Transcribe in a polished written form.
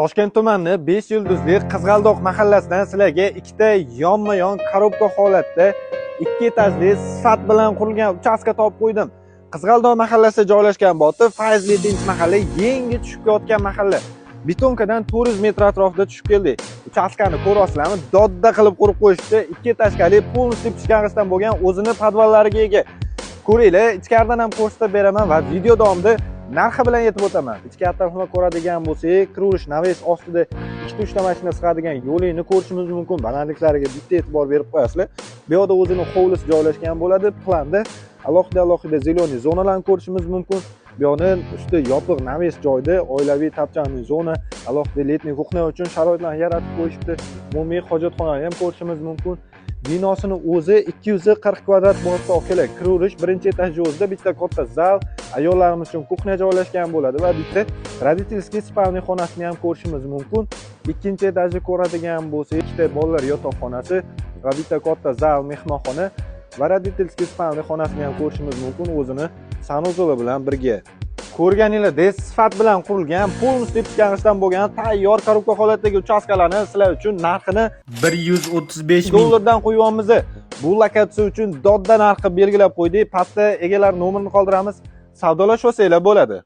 Toshkent tumanining 5 yulduzli Qizg'aldoq mahallasidan sizlarga ikkita yonma-yon korobka holatda 2 etajli sifat bilan qurilgan uchastka topib qo'ydim. Qizg'aldoq mahallasida joylashgan bo'lib, Fayzli tinch mahalla, yangi tushib ketgan mahalla. Betonkadan 400 metr atrofida tushib keldik. Uchastkani ko'rasizlarmi? Dodda qilib qurib qo'yishdi. 2 etajli полностью pishganlikdan bo'lgan o'zini podvallariga ega. Ko'ringlar, ichkaridan ham ko'rsatib beraman va video davomida narxi bilan yetib o'taman. Ichki tarafini ko'radigan bo'lsak, kiruvirish naves ostida 2-3 mashina sig'adigan yo'lini ko'rishimiz mumkin. Balandliklariga bitta e'tibor berib qo'yasizlar. Bu yerda o'zining hovlisi joylashgan bo'ladi. Planda alohida zeleniy zonalarni ko'rishimiz mumkin. Bu yerning usti yopiq naves joyda oilaviy tapchaniy zona, alohida letniy kuxnya uchun sharoitlarni yaratib qo'yishibdi. Umumiy hojatxonani ham ko'rishimiz mumkin. Binosini o'zi 240 kvadrat bo'lsa kerak. Kiruvirish birinchi etajda o'zida bitta katta zal, ayollarimiz uchun kuxnya joylashgan bo'ladi va bitta родительский spalniy xonasini ham ko'rishimiz mumkin. Ikkinchi etajni ko'radigan bo'lsak, ikkita bolalar yotoqxonasi va bitta katta zal, mehmonxona va родительский spalniy xonasini ham ko'rishimiz mumkin o'zini sanuzeli bilan birga. Ko'rganingizdek, sifat bilan qurilgan, полностью pishganlikdan bo'lgan tayyor korobka holatdagi uchastkalarni sizlar uchun narxini 135 dollardan qo'yyapmiz. Bu lokatsiya uchun dodda narxi belgilab qo'ydik. Pastda egalar nomerini qoldiramiz. Savdolashib olsanglar bo'ladi.